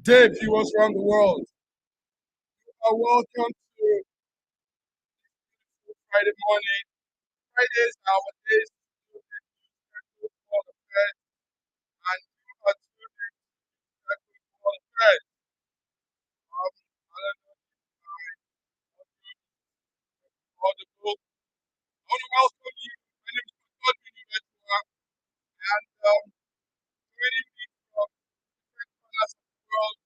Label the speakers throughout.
Speaker 1: day, viewers around the world. You are welcome to Friday morning. Fridays are our days to do the football affairs, and you are tuned in to the football affairs. I don't know if I'm audible. I want to welcome you. My name is Godwin Ubetua, and joining me from different corners of the world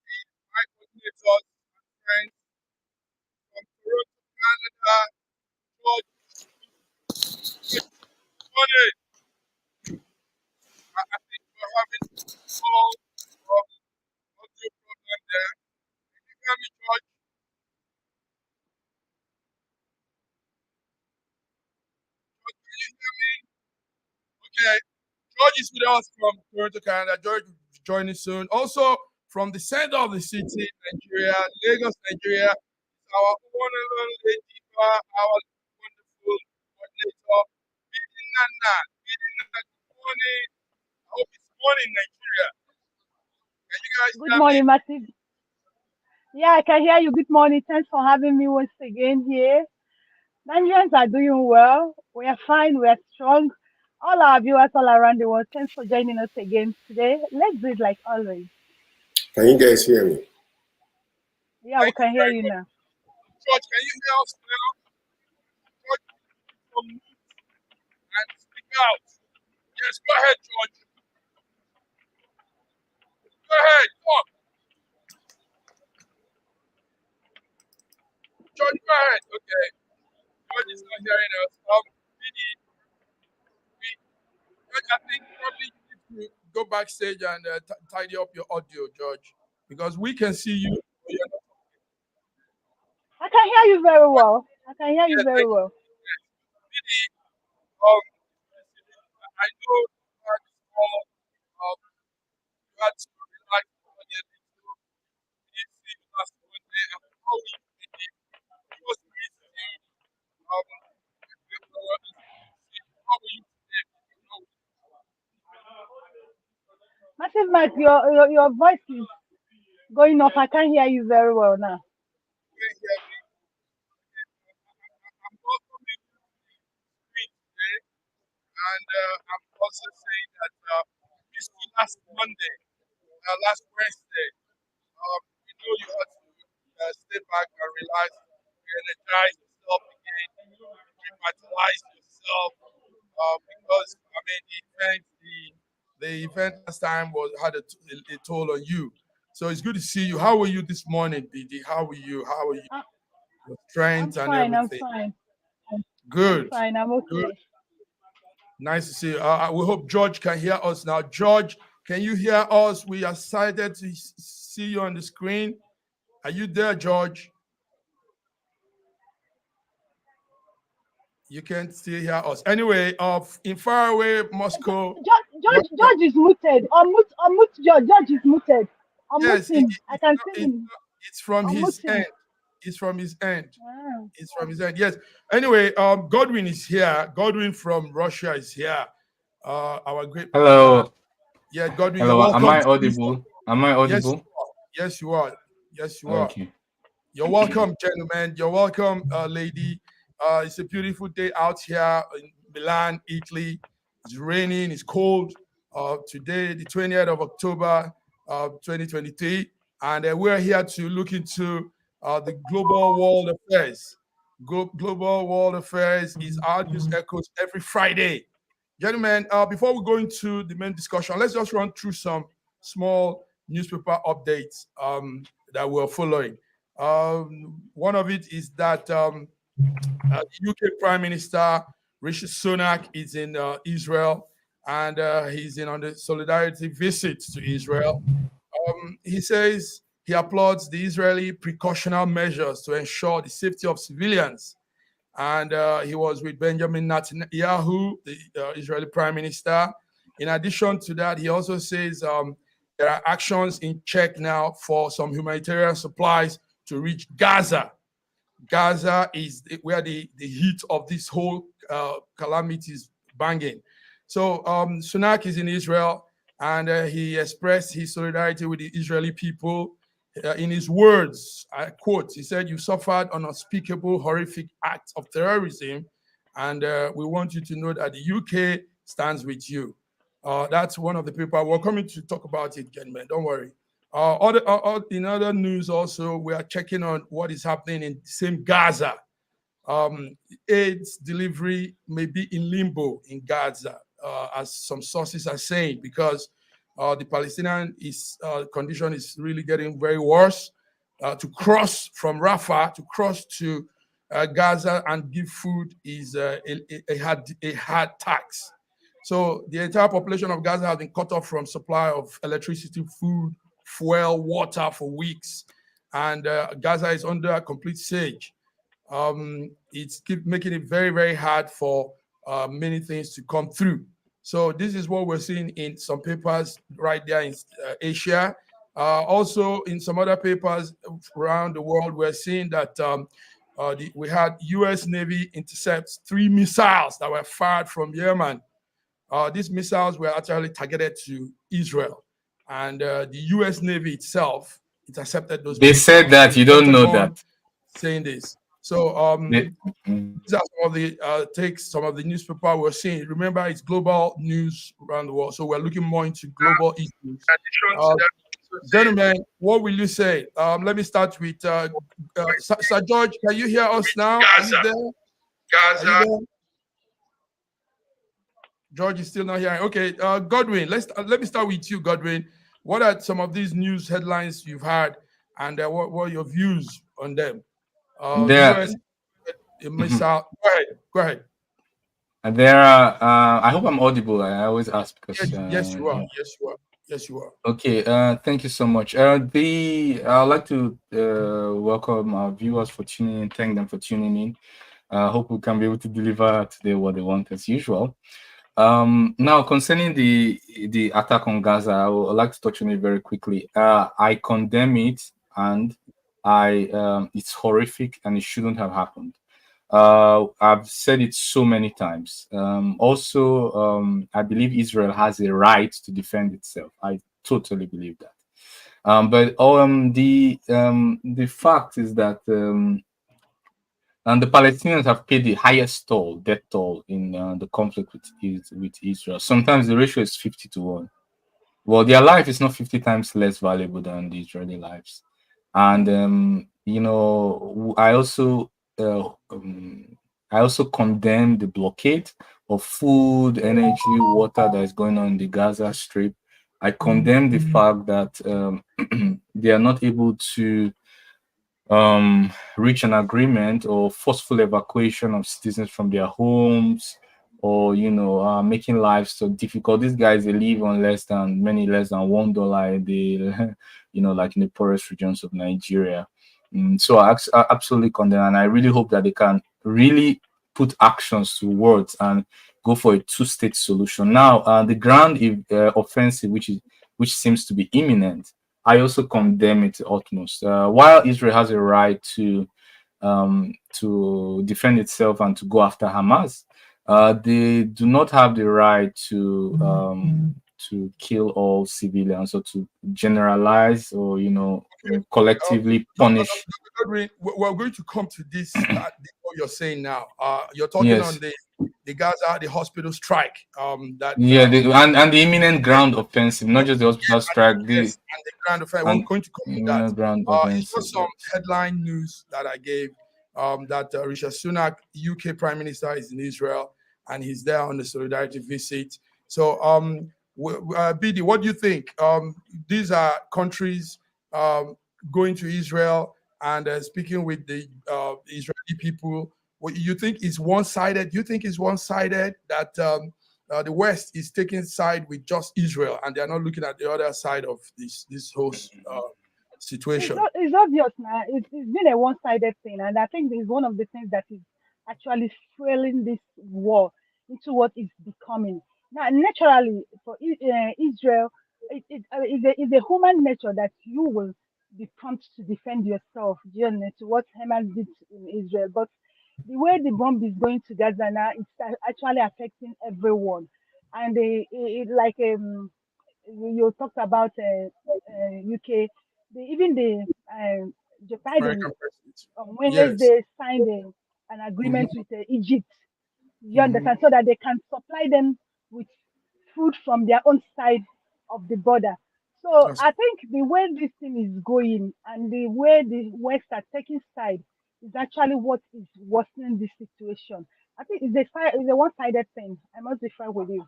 Speaker 1: is my coordinators and friends from Toronto, Canada, George. Good morning. I think we're having a small audio problem there. Can you hear me, George? George, can you hear me? Okay. George is with us from Toronto, Canada. George will be joining soon. Also, from the center of the city, Nigeria, Lagos, Nigeria, is our one and only Diva, our wonderful coordinator, Bidin Nana. Bidin Nana, good morning. I hope it's morning, Nigeria. Can you guys
Speaker 2: Good
Speaker 1: hear me?
Speaker 2: morning, Massive. Yeah, I can hear you. Good morning. Thanks for having me once again here. Nigerians are doing well. We are fine. We are strong. All our viewers all around the world, thanks for joining us again today. Let's do it like always.
Speaker 3: Can you guys hear me?
Speaker 2: Yeah, we
Speaker 1: Thank you
Speaker 2: can hear
Speaker 1: very
Speaker 2: you
Speaker 1: much.
Speaker 2: now.
Speaker 1: George, can you hear us now? George, from mute and speak out. Yes, go ahead, George. Go ahead, talk. George, go ahead. Okay. George is not hearing us. Biddy, George, I think probably you need to go backstage and tidy up your audio, George, because we can see you. But you're not.
Speaker 2: I can hear you very well. I can hear you
Speaker 1: Yes,
Speaker 2: very
Speaker 1: thank you.
Speaker 2: well.
Speaker 1: Yes. Biddy, um, I know you had small, you had to relax on your little easy last Monday. And how are you, Biddy? It was missed you. How are you today? How
Speaker 2: Massive Mike, your voice is going off. I can't hear you very well now.
Speaker 1: can you hear me? I'm welcoming you to the screen today. And I'm also saying that missed you last Monday, last Wednesday. We know you had to stay back and relax, re-energize yourself again, revitalize yourself. Because I mean, the event last time had a toll on you. So it's good to see you. How are you this morning, BD? How are you? How are you?
Speaker 2: I-
Speaker 1: Your
Speaker 2: I'm
Speaker 1: strength and
Speaker 2: fine. I'm
Speaker 1: everything.
Speaker 2: fine. I'm
Speaker 1: Good.
Speaker 2: fine. I'm
Speaker 1: Good.
Speaker 2: okay.
Speaker 1: Nice to see you. We hope George can hear us now. George, can you hear us? We are excited to see you on the screen. Are you there, George? You can still hear us. Anyway, in faraway Moscow.
Speaker 2: George is muted. Unmute George. George is muted. Unmute
Speaker 1: Yes,
Speaker 2: him. I can see him.
Speaker 1: it's from his
Speaker 2: Unmute him.
Speaker 1: end. It's from his end.
Speaker 2: Ah.
Speaker 1: It's from his end. Yes. Anyway, Godwin is here. Godwin from Russia is here. Our great.
Speaker 4: Hello.
Speaker 1: Yeah, Godwin, you're
Speaker 4: Hello. Am
Speaker 1: welcome.
Speaker 4: I audible? Am I
Speaker 1: Yes,
Speaker 4: audible?
Speaker 1: you are. Yes, you are. Yes, you are.
Speaker 4: Okay.
Speaker 1: You're welcome, gentlemen. You're welcome, lady. It's a beautiful day out here in Milan, Italy. It's raining, it's cold. Today, the 20th of October, 2023. And we're here to look into the global world affairs. Global world affairs is our news echoes every Friday. Gentlemen, before we go into the main discussion, let's just run through some small newspaper updates that we're following. One of it is that the UK Prime Minister Rishi Sunak is in Israel, and he's in on the solidarity visit to Israel. He says he applauds the Israeli precautionary measures to ensure the safety of civilians. And he was with Benjamin Netanyahu, the Israeli Prime Minister. In addition to that, he also says there are actions in check now for some humanitarian supplies to reach Gaza. Gaza is where the heat of this whole calamity is banging. So Sunak is in Israel. and he expressed his solidarity with the Israeli people. In his words, I quote, he said, "You suffered an unspeakable, horrific act of terrorism, and we want you to know that the UK stands with you." That's one of the people. We're coming to talk about it, gentlemen. Don't worry. In other news, also, we are checking on what is happening in the same Gaza. Aid's delivery may be in limbo in Gaza, as some sources are saying, because the Palestinian condition is really getting very worse. To cross from Rafah to cross to Gaza and give food is a hard tax. So the entire population of Gaza has been cut off from supply of electricity, food, fuel, water for weeks, and Gaza is under a complete siege. It's making it very, very hard for many things to come through. So this is what we're seeing in some papers right there in Asia. Also, in some other papers around the world, we're seeing that we had U.S. Navy intercepts 3 missiles that were fired from Yemen. These missiles were actually targeted to Israel, and the U.S. Navy itself intercepted those
Speaker 4: They
Speaker 1: missiles.
Speaker 4: said that you don't know that.
Speaker 1: Saying this. So these are some of the takes, some of the newspaper we're seeing. Remember, it's global news around the world, so we're looking more into global issues. Gentlemen, what will you say? Let me start with Sir George. Can you hear us now? Are you there? Are you there? George is still not here. Okay, Godwin, let me start with you, Godwin. What are some of these news headlines you've had, and what are your views on them? US missile. Go ahead.
Speaker 4: There are. I hope I'm audible. I always ask because.
Speaker 1: Yes, you are. Yes, you are.
Speaker 4: Okay. Thank you so much. I'd like to welcome our viewers for tuning in. Thank them for tuning in. Hope we can be able to deliver today what they want as usual. Now, concerning the attack on Gaza, I would like to touch on it very quickly. I condemn it, and it's horrific, and it shouldn't have happened. I've said it so many times. I believe Israel has a right to defend itself. I totally believe that. But the fact is that and the Palestinians have paid the highest death toll in the conflict with Israel. Sometimes the ratio is 50-1. Well, their life is not 50 times less valuable than the Israeli lives. And I also condemn the blockade of food, energy, water that is going on in the Gaza Strip. I condemn the fact that they are not able to reach an agreement or forceful evacuation of citizens from their homes, or making life so difficult. These guys, they live on less than $1 a day, like in the poorest regions of Nigeria. So I absolutely condemn, and I really hope that they can really put actions to words and go for a two-state solution. Now, the ground offensive, which seems to be imminent, I also condemn it to utmost. While Israel has a right to defend itself and to go after Hamas, they do not have the right to kill all civilians, or to generalize, or collectively punish.
Speaker 1: We're going to come to this. What you're saying now. You're talking on the Gaza, the hospital strike.
Speaker 4: And the imminent ground offensive, not just the hospital strike.
Speaker 1: And the ground offensive. We're going to come to that. It's just some headline news that I gave. That Rishi Sunak, UK Prime Minister, is in Israel, and he's there on the solidarity visit. So, BD, what do you think? These are countries going to Israel and speaking with the Israeli people. What you think is one-sided? You think it's one-sided that the West is taking side with just Israel, and they're not looking at the other side of this whole situation?
Speaker 2: It's obvious now. It's been a one-sided thing, and I think it's one of the things that is actually fueling this war into what it's becoming. Now, naturally, for Israel, it's a human nature that you will be prompt to defend yourself, to what Hamas did in Israel. But the way the bomb is going to Gaza now, it's actually affecting everyone, and you talked about UK, even the Joe Biden
Speaker 1: American president.
Speaker 2: on
Speaker 1: Yes.
Speaker 2: Wednesday signed an agreement
Speaker 1: Mhm,
Speaker 2: with Egypt. You
Speaker 1: mhm.
Speaker 2: understand? So that they can supply them with food from their own side of the border. So
Speaker 1: That's
Speaker 2: I think the way this thing is going and the way the West are taking side is actually what is worsening the situation. I think it's a one-sided thing. I must be frank with you.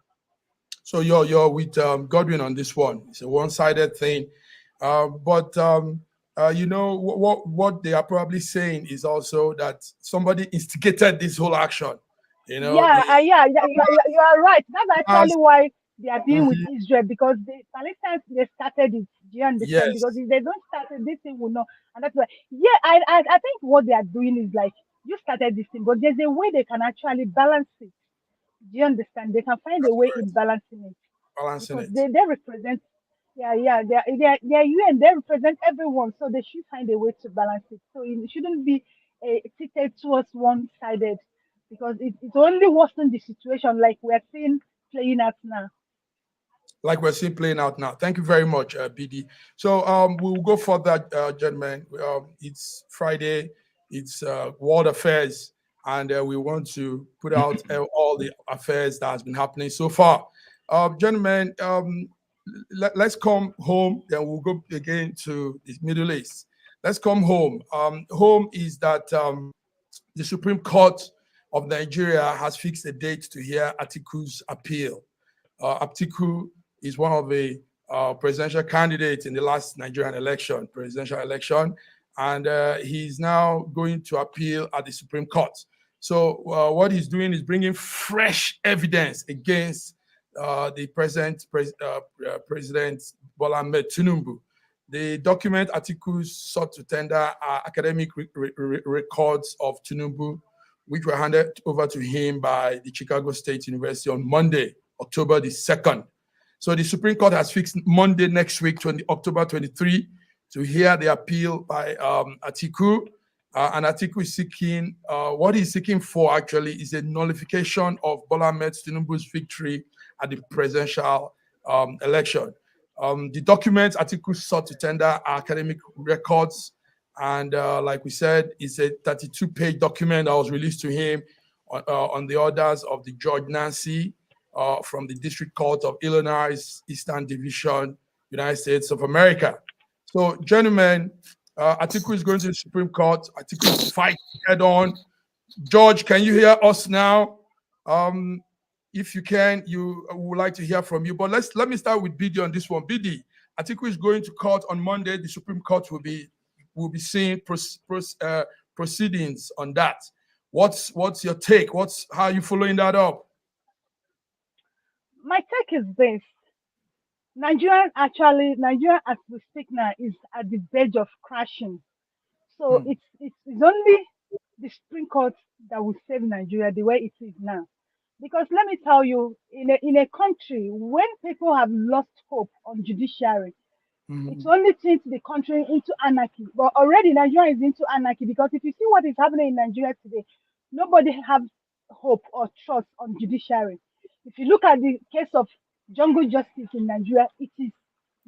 Speaker 1: So you're with Godwin on this one. It's a one-sided thing, but you know what they are probably saying is also that somebody instigated this whole action. You know,
Speaker 2: Yeah,
Speaker 1: the
Speaker 2: yeah, you are right. That's
Speaker 1: Hamas.
Speaker 2: actually why they are dealing with
Speaker 1: Mhm.
Speaker 2: Israel because the Palestinians they started it. Do you understand? Because
Speaker 1: Yes,
Speaker 2: if they don't start it, this thing will not. And that's why. Yeah, I think what they are doing is like you started this thing, but there's a way they can actually balance it. Do you understand? They can find a
Speaker 1: that's
Speaker 2: way in
Speaker 1: correct.
Speaker 2: balancing it
Speaker 1: Balancing
Speaker 2: because
Speaker 1: it.
Speaker 2: they represent. Yeah, they're UN. They represent everyone, so they should find a way to balance it. So it shouldn't be tilted towards one-sided because it's only worsening the situation like we're seeing playing out now.
Speaker 1: Like we're seeing playing out now. Thank you very much, BD. So we'll go further, gentlemen. It's Friday, it's world affairs, and we want to put out all the affairs that has been happening so far. Gentlemen, let's come home, then we'll go again to the Middle East. Let's come home. Home is that the Supreme Court of Nigeria has fixed a date to hear Atiku's appeal. Atiku is one of the presidential candidates in the last Nigerian presidential election, and he's now going to appeal at the Supreme Court. So what he's doing is bringing fresh evidence against the President Bola Ahmed Tinubu. The document Atiku sought to tender are academic records of Tinubu, which were handed over to him by the Chicago State University on Monday, October the 2nd. So the Supreme Court has fixed Monday next week, October 23, to hear the appeal by Atiku. And Atiku is seeking, what he's seeking for actually is a nullification of Bola Ahmed Tinubu's victory at the presidential election. The documents Atiku sought to tender are academic records. And like we said, it's a 32-page document that was released to him on the orders of the Judge Nancy from the District Court of Illinois, Eastern Division, United States of America. So, gentlemen, Atiku is going to the Supreme Court. Atiku is fighting head on. George, can you hear us now? If you can, you would like to hear from you. But let me start with BD on this one. BD, Atiku is going to court on Monday. The Supreme Court will be seeing proceedings on that. What's your take? How are you following that up?
Speaker 2: My take is this: Nigeria as we speak now is at the verge of crashing. So
Speaker 1: Hmm.
Speaker 2: it's only the Supreme Court that will save Nigeria the way it is now. Because let me tell you, in a country when people have lost hope on judiciary, it's
Speaker 1: Mhm.
Speaker 2: only turned the country into anarchy. But already Nigeria is into anarchy because if you see what is happening in Nigeria today, nobody has hope or trust on judiciary. If you look at the case of jungle justice in Nigeria, it is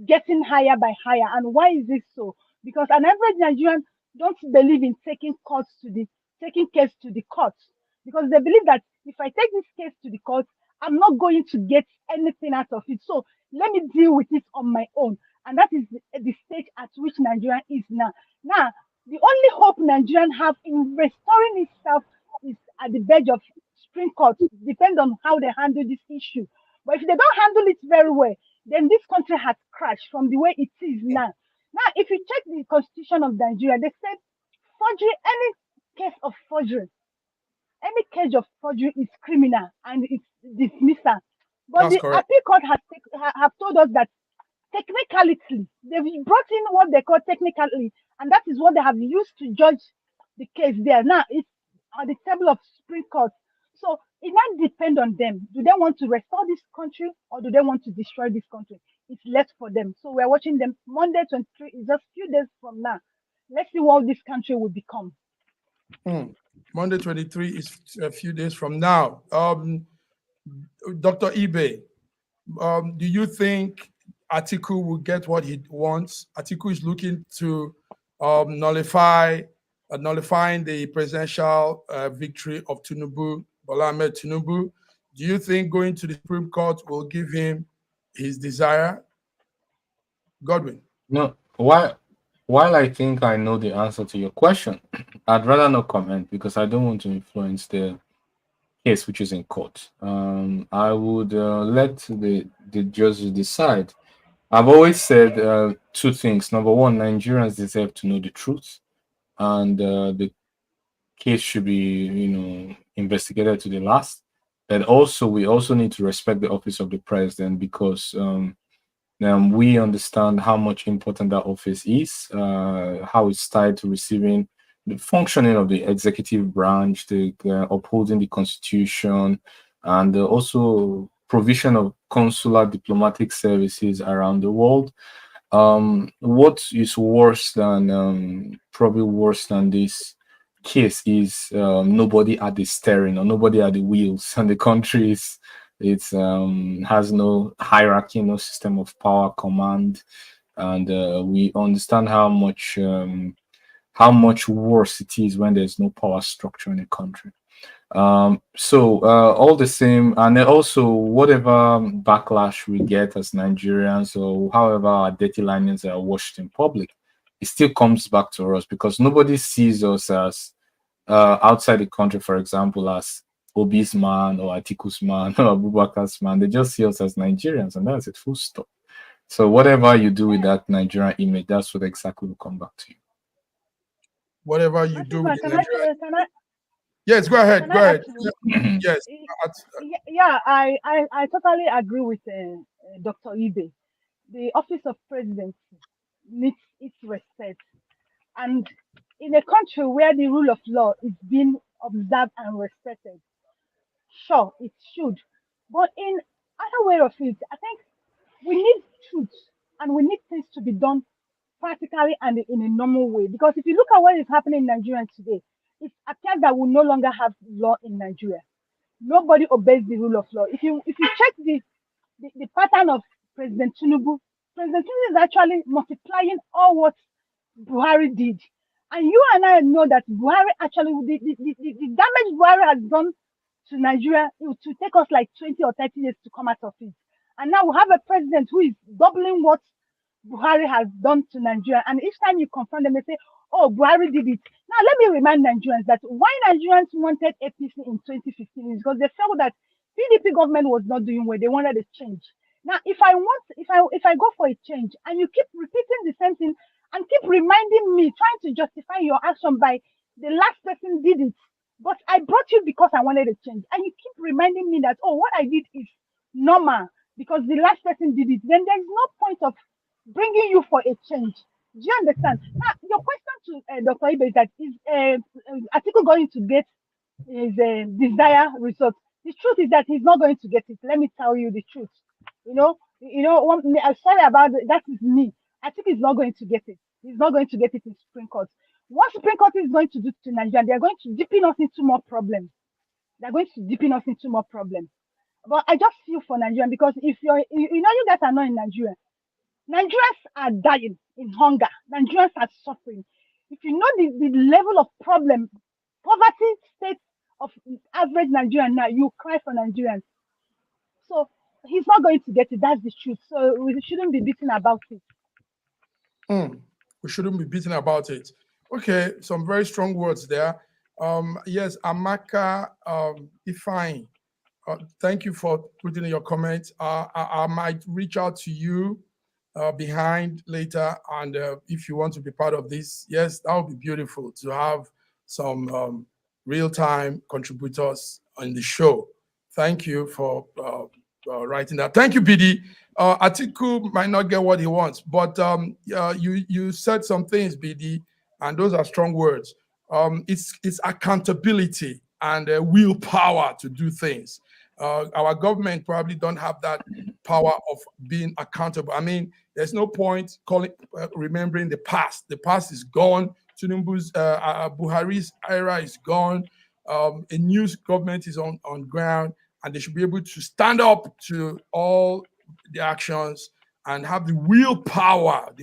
Speaker 2: getting higher by higher. And why is this so? Because an average Nigerian don't believe in taking case to the courts because they believe that if I take this case to the court, I'm not going to get anything out of it. So let me deal with it on my own. And that is the stage at which Nigeria is now. Now, the only hope Nigerian have in restoring itself is at the verge of Supreme Court. Depends on how they handle this issue. But if they don't handle it very well, then this country has crashed from the way it is now. Now, if you check the constitution of Nigeria, they said forgery, any case of forgery is criminal and it's dismissal. But
Speaker 1: That's
Speaker 2: the
Speaker 1: correct.
Speaker 2: appeal court have told us that technicality, they've brought in what they call technically, and that is what they have used to judge the case there. Now it's on the table of Supreme Court. So it now depends on them. Do they want to restore this country or do they want to destroy this country? It's left for them. So we're watching them. Monday 23 is just few days from now. Let's see what this country will become.
Speaker 1: Monday 23 is a few days from now. Dr. Ibe, do you think Atiku will get what he wants. Atiku is looking to nullifying the presidential victory of Tinubu, Bola Ahmed Tinubu. Do you think going to the Supreme Court will give him his desire? Godwin.
Speaker 4: No, while I think I know the answer to your question, I'd rather not comment because I don't want to influence the case which is in court. I would let the judges decide. I've always said two things. Number one, Nigerians deserve to know the truth, and the case should be, investigated to the last. And also, we also need to respect the office of the president because we understand how much important that office is, how it's tied to receiving the functioning of the executive branch, the upholding the constitution, and also provision of consular diplomatic services around the world. What is worse than probably worse than this case is nobody at the steering or nobody at the wheels, and the country is it's has no hierarchy, no system of power command, and we understand how much worse it is when there's no power structure in a country. So all the same, and then also whatever backlash we get as Nigerians or however our dirty linings are washed in public, it still comes back to us because nobody sees us as outside the country, for example, as Obi's man or Atiku's man or Abubakar's man. They just see us as Nigerians, and that's it, full stop. So whatever you do with that Nigerian image, that's what exactly will come back to you.
Speaker 1: Whatever you do with the
Speaker 2: Can
Speaker 1: Nigerian.
Speaker 2: can I,
Speaker 1: Yes, go ahead.
Speaker 2: can
Speaker 1: Go
Speaker 2: I
Speaker 1: ahead.
Speaker 2: actually?
Speaker 1: Yes.
Speaker 2: Yeah, I totally agree with Dr. Ibe. The office of presidency needs its respect. And in a country where the rule of law is being observed and respected, sure, it should. But in other way of it, I think we need truth and we need things to be done practically and in a normal way. Because if you look at what is happening in Nigeria today, it appears that we no longer have law in Nigeria. Nobody obeys the rule of law. If you check the pattern of President Tinubu, President Tinubu is actually multiplying all what Buhari did. And you and I know that Buhari actually, the damage Buhari has done to Nigeria, it will take us like 20 or 30 years to come out of it. And now we have a president who is doubling what Buhari has done to Nigeria. And each time you confront them, they say, oh, Buhari did it. Now, let me remind Nigerians that why Nigerians wanted APC in 2015 is because they felt that PDP government was not doing well. They wanted a change. Now, if I go for a change and you keep repeating the same thing and keep reminding me, trying to justify your action by the last person did it, but I brought you because I wanted a change, and you keep reminding me that, oh, what I did is normal because the last person did it, then there's no point of bringing you for a change. Do you understand? Now, your question to Dr. Ibe is that is Atiku going to get his desired result? The truth is that he's not going to get it. Let me tell you the truth. I'm sorry about it. That is me. Atiku is not going to get it. He's not going to get it in Supreme Court. What Supreme Court is going to do to Nigeria, they are going to deepen us into more problems. They're going to deepen us into more problems. But I just feel for Nigeria because if you guys are not in Nigeria, Nigerians are dying in hunger. Nigerians are suffering. If you know the level of problem, poverty state of average Nigerian now, you cry for Nigerians. So he's not going to get it. That's the truth. So we shouldn't be beating about it.
Speaker 1: We shouldn't be beating about it. Okay, some very strong words there. Yes, Amaka Ifeanyi, thank you for putting in your comments. I might reach out to you behind later, and if you want to be part of this, yes, that would be beautiful to have some real-time contributors on the show. Thank you for writing that. Thank you, BD. Atiku might not get what he wants, but you said some things, BD, and those are strong words. It's accountability and willpower to do things. Our government probably don't have that power of being accountable. I mean, there's no point remembering the past. The past is gone. Tinubu's Buhari's era is gone. A new government is on ground, and they should be able to stand up to all the actions and have the willpower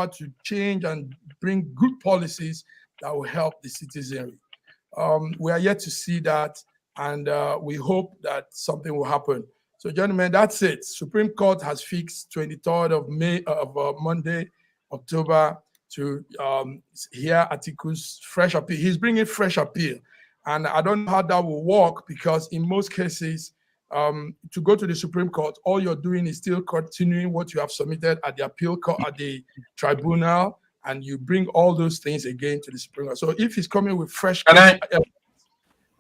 Speaker 1: to change and bring good policies that will help the citizenry. We are yet to see that, and we hope that something will happen. So, gentlemen, that's it. Supreme Court has fixed 23rd of May of Monday, October, to hear Atiku's fresh appeal. He's bringing fresh appeal, and I don't know how that will work, because in most cases, to go to the Supreme Court, all you're doing is still continuing what you have submitted at the appeal court, at the tribunal, and you bring all those things again to the Supreme Court. So if he's coming with fresh, I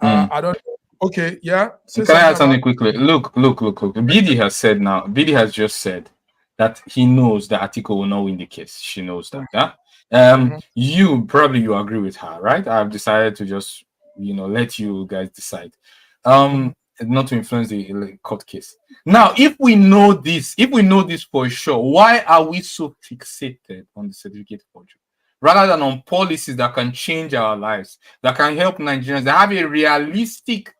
Speaker 1: don't. Okay, yeah.
Speaker 4: Can I add something quickly? Look. BD has said now. BD has just said that he knows that Atiku will not win the case. She knows that. Yeah. You agree with her, right? I've decided to just let you guys decide. Not to influence the court case. Now, if we know this for sure, why are we so fixated on the certificate forgery rather than on policies that can change our lives, that can help Nigerians, that have a realistic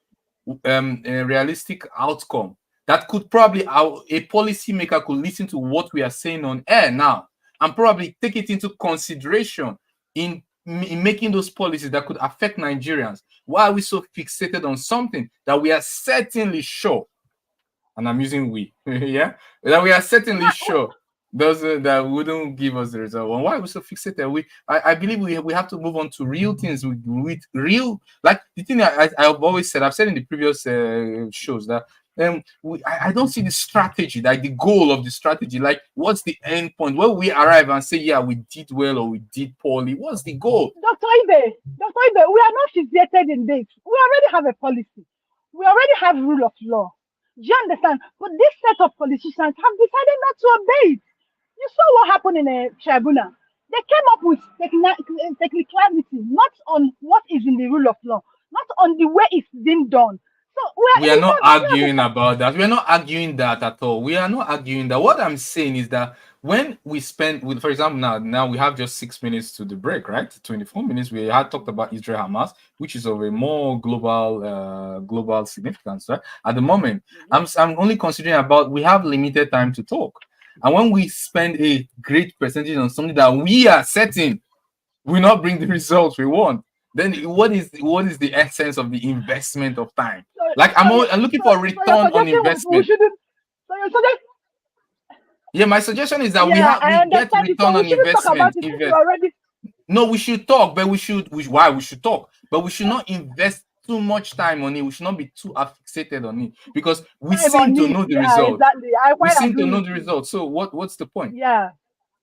Speaker 4: outcome, that could probably a policymaker could listen to what we are saying on air now and probably take it into consideration in making those policies that could affect Nigerians? Why are we so fixated on something that we are certainly sure, and I'm using we, yeah, that we are certainly sure that wouldn't give us the result? And why are we so fixated? I believe we have to move on to real things with real, like the thing I've always said, I've said in the previous shows that I don't see the strategy, like the goal of the strategy, like what's the end point where we arrive and say, yeah, we did well or we did poorly. What's the goal?
Speaker 2: Dr. Ibe, we are not fixated in this. We already have a policy. We already have rule of law. Do you understand? But this set of politicians have decided not to obey it. You saw what happened in a tribunal. They came up with technicality, not on what is in the rule of law, not on the way it's being done. So
Speaker 4: we are not arguing about that. We are not arguing that at all. We are not arguing that. What I'm saying is that when we spend, for example, now we have just 6 minutes to the break, right? 24 minutes. We had talked about Israel Hamas, which is of a more global significance, right? At the moment, I'm only considering about we have limited time to talk. And when we spend a great percentage on something that we are certain will not bring the results we want, then what is the essence of the investment of time? I'm looking for a return on investment. My suggestion is that we get return on investment. No, we should talk, but we should talk, but we should not invest too much time on it. We should not be too fixated on it, because we seem to know the result.
Speaker 2: Exactly.
Speaker 4: We seem to know the result. So what's the point?
Speaker 2: Yeah.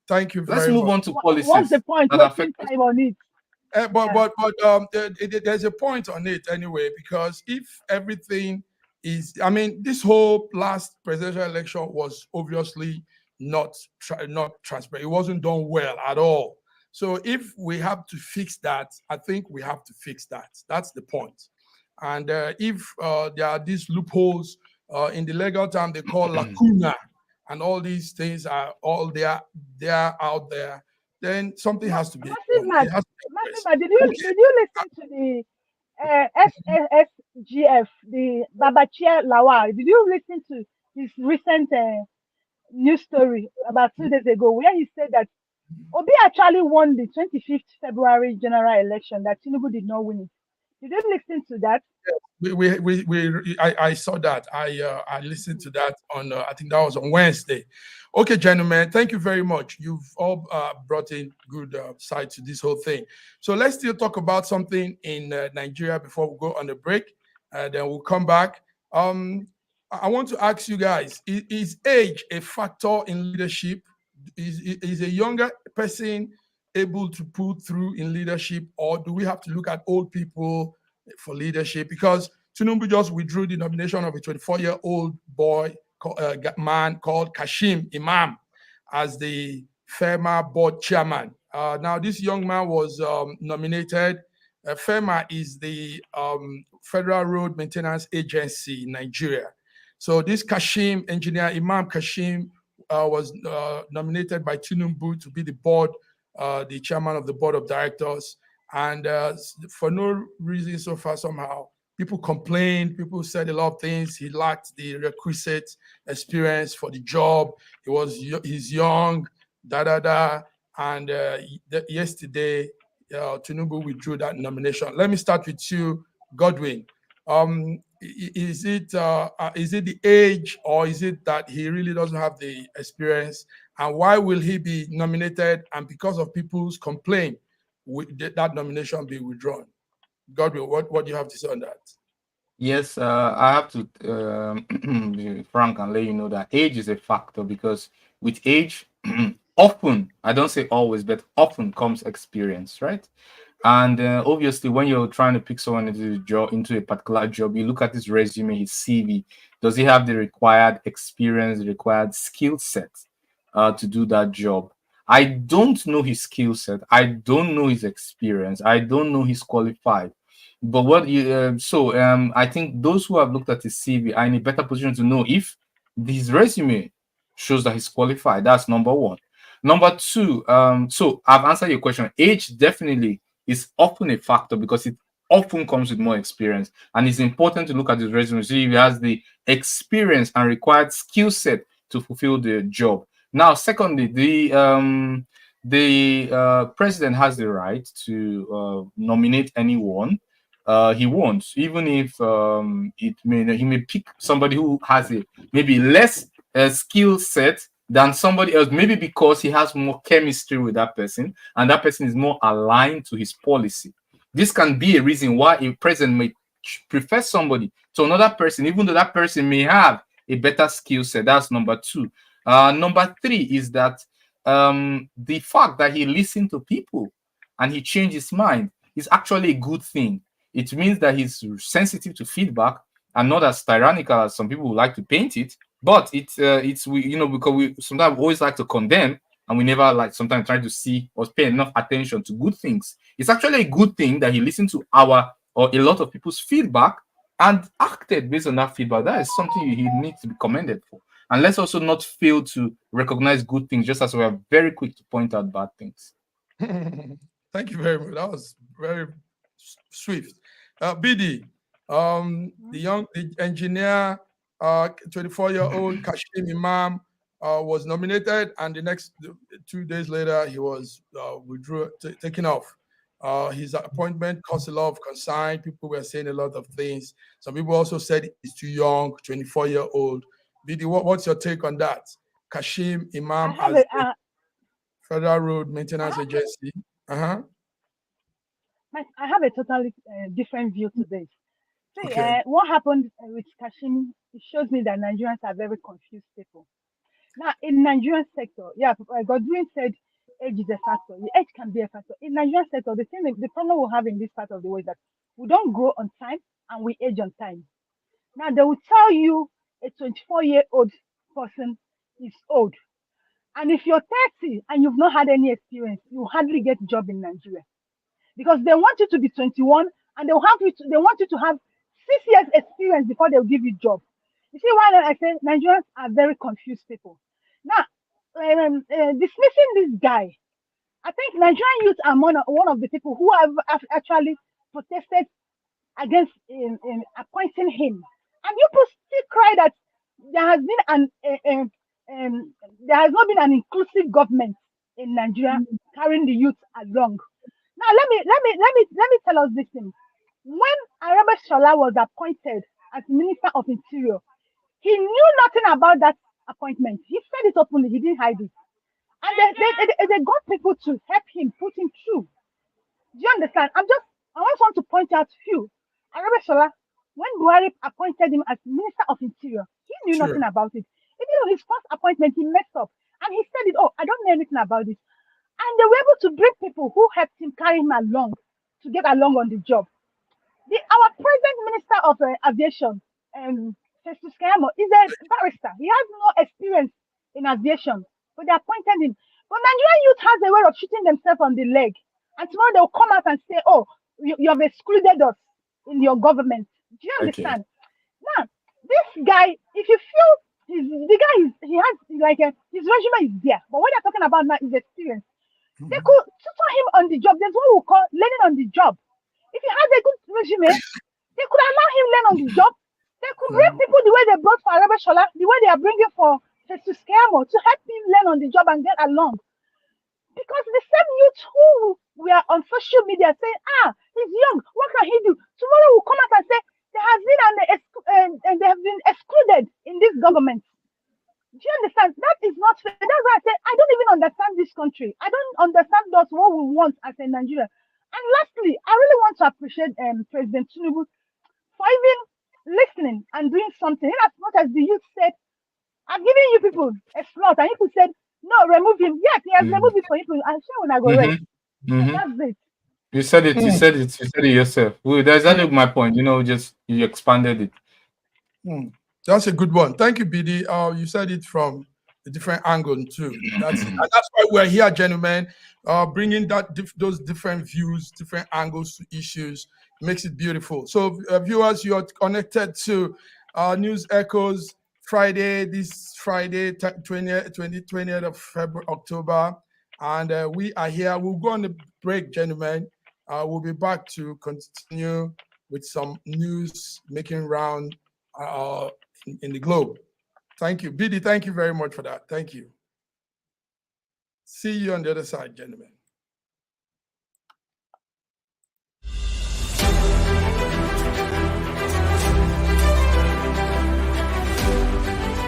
Speaker 1: Thank you very
Speaker 4: much. Let's move on to policies.
Speaker 2: What's the point?
Speaker 4: That affect
Speaker 2: time on it?
Speaker 1: There's a point on it anyway, because if everything is, this whole last presidential election was obviously not transparent. It wasn't done well at all. So if we have to fix that, I think we have to fix that. That's the point. And if there are these loopholes in the legal term, they call lacuna, and all these things are all there out there, then something has to be.
Speaker 2: Did you listen to the SSGF, the Babachir Lawal? Did you listen to his recent news story about 2 days ago, where he said that Obi actually won the 25th February general election, that Tinubu did not win it? Did you listen to that?
Speaker 1: I saw that. I listened to that on I think that was on Wednesday. Okay, gentlemen, thank you very much. You've all brought in good side to this whole thing. So let's still talk about something in Nigeria before we go on the break. Then we'll come back. I want to ask you guys: is age a factor in leadership? Is a younger person able to pull through in leadership, or do we have to look at old people for leadership? Because Tinubu just withdrew the nomination of a 24-year-old man called Kashim Imam as the FERMA board chairman. Now, this young man was nominated. FERMA is the Federal Road Maintenance Agency in Nigeria. So this Kashim, engineer Imam Kashim, was nominated by Tinubu to be the chairman of the board of directors. And for no reason so far, somehow, People complained. People said a lot of things. He lacked the requisite experience for the job. He's young, And yesterday, Tinubu withdrew that nomination. Let me start with you, Godwin. Is it the age, or is it that he really doesn't have the experience? And why will he be nominated? And because of people's complaint, that nomination be withdrawn? Godwin, what do you have to say on that?
Speaker 4: Yes, I have to be frank and let you know that age is a factor, because with age, often, I don't say always, but often comes experience, right? And obviously, when you're trying to pick someone into a particular job, you look at his resume, his CV. Does he have the required experience, the required skill set to do that job? I don't know his skill set. I don't know his experience. I don't know he's qualified. But what you I think those who have looked at his CV are in a better position to know if his resume shows that he's qualified. That's number one. Number two, so I've answered your question. Age definitely is often a factor, because it often comes with more experience, and it's important to look at his resume, see if he has the experience and required skill set to fulfill the job. Now, secondly, the president has the right to nominate anyone. He won't, even if he may pick somebody who has a maybe less skill set than somebody else, maybe because he has more chemistry with that person and that person is more aligned to his policy. This can be a reason why a president may prefer somebody to another person, even though that person may have a better skill set. That's number two. Number three is that the fact that he listened to people and he changed his mind is actually a good thing. It means that he's sensitive to feedback and not as tyrannical as some people would like to paint it. But it's because we sometimes always like to condemn, and we never sometimes try to see or pay enough attention to good things. It's actually a good thing that he listened to a lot of people's feedback and acted based on that feedback. That is something he needs to be commended for. And let's also not fail to recognize good things, just as we are very quick to point out bad things.
Speaker 1: Thank you very much. That was very swift. BD, the engineer, 24-year-old Kashim Imam, was nominated, and the next 2 days later, he was taken off. His appointment caused a lot of concern. People were saying a lot of things. Some people also said he's too young, 24-year-old. BD, what's your take on that? Kashim Imam as Federal Road Maintenance Agency.
Speaker 2: I have a totally different view to this. See,
Speaker 1: Okay.
Speaker 2: what happened with Kashim, it shows me that Nigerians are very confused people. Now, in Nigerian sector, Godwin said age is a factor. The age can be a factor. In Nigerian sector, the problem we have in this part of the world is that we don't grow on time and we age on time. Now, they will tell you a 24-year-old person is old. And if you're 30 and you've not had any experience, you hardly get a job in Nigeria. Because they want you to be 21 and they want you to have 6 years experience before they'll give you a job. You see why I say Nigerians are very confused people. Now, dismissing this guy, I think Nigerian youth are one of the people who have actually protested against appointing him. And people still cry that there has not been an inclusive government in Nigeria carrying the youth along. Now let me tell us this thing. When Arabe Shola was appointed as Minister of Interior, he knew nothing about that appointment. He said it openly. He didn't hide it. And they got people to help him put him through. Do you understand? I just want to point out few. Arabe Shola, when Buhari appointed him as Minister of Interior, he knew nothing about it. Even on his first appointment, he messed up. And he said it, I don't know anything about this. And they were able to bring people who helped him carry him along to get along on the job. Our present Minister of Aviation, Festus Kayamo, is a barrister. He has no experience in aviation, but they appointed him. But Nigerian youth has a way of shooting themselves on the leg. And tomorrow they'll come out and say, you have excluded us in your government. Do you understand? Okay. Now, this guy, if you feel his resume is there, but what they're talking about now is experience. Mm-hmm. They could tutor him on the job. There's what we call learning on the job. If he has a good resume, They could allow him learn on the job. They could bring people the way they brought for Araba Shola, the way they are bringing for Jesus Kemo to help him learn on the job and get along. Because the same youth who were on social media saying, he's young, what can he do? Tomorrow will come out and say, they have been excluded in this government. Do you understand? That is not fair. That's why I say, I don't even understand this country. I don't understand what we want as a Nigeria. And lastly, I really want to appreciate President Tinubu for even listening and doing something. In as much as the youth said, I'm giving you people a slot, and people said, no, remove him. Yes, he has removed it for people. I'm sure when I go rest. That's it.
Speaker 4: You said it. You said it yourself. Well, that's exactly my point. Just you expanded it.
Speaker 1: That's a good one. Thank you, BD. You said it from a different angle too. That's why we're here, gentlemen, bringing those different views, different angles to issues. Makes it beautiful. So, viewers, you're connected to News Echoes this Friday, 20th of February, October, and we are here. We'll go on a break, gentlemen. We'll be back to continue with some news making round in the globe. Thank you. BD, thank you very much for that. Thank you. See you on the other side, gentlemen.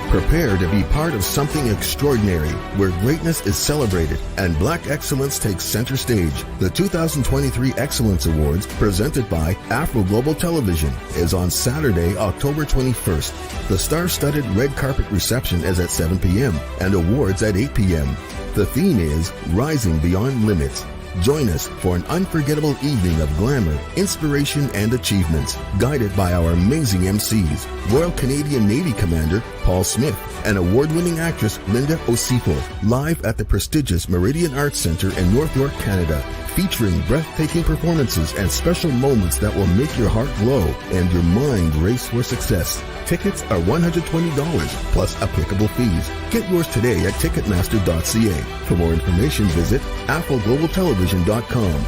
Speaker 5: Prepare to be part of something extraordinary where greatness is celebrated and Black excellence takes center stage. The 2023 Excellence Awards, presented by Afro Global Television, is on Saturday, October 21st. The star-studded red carpet reception is at 7 p.m. and awards at 8 p.m. The theme is Rising Beyond Limits. Join us for an unforgettable evening of glamour, inspiration, and achievements, guided by our amazing MCs, Royal Canadian Navy Commander Paul Smith and award-winning actress Linda Osifo, live at the prestigious Meridian Arts Centre in North York, Canada, featuring breathtaking performances and special moments that will make your heart glow and your mind race for success. Tickets are $120 plus applicable fees. Get yours today at Ticketmaster.ca. For more information, visit AfroGlobalTelevision.com.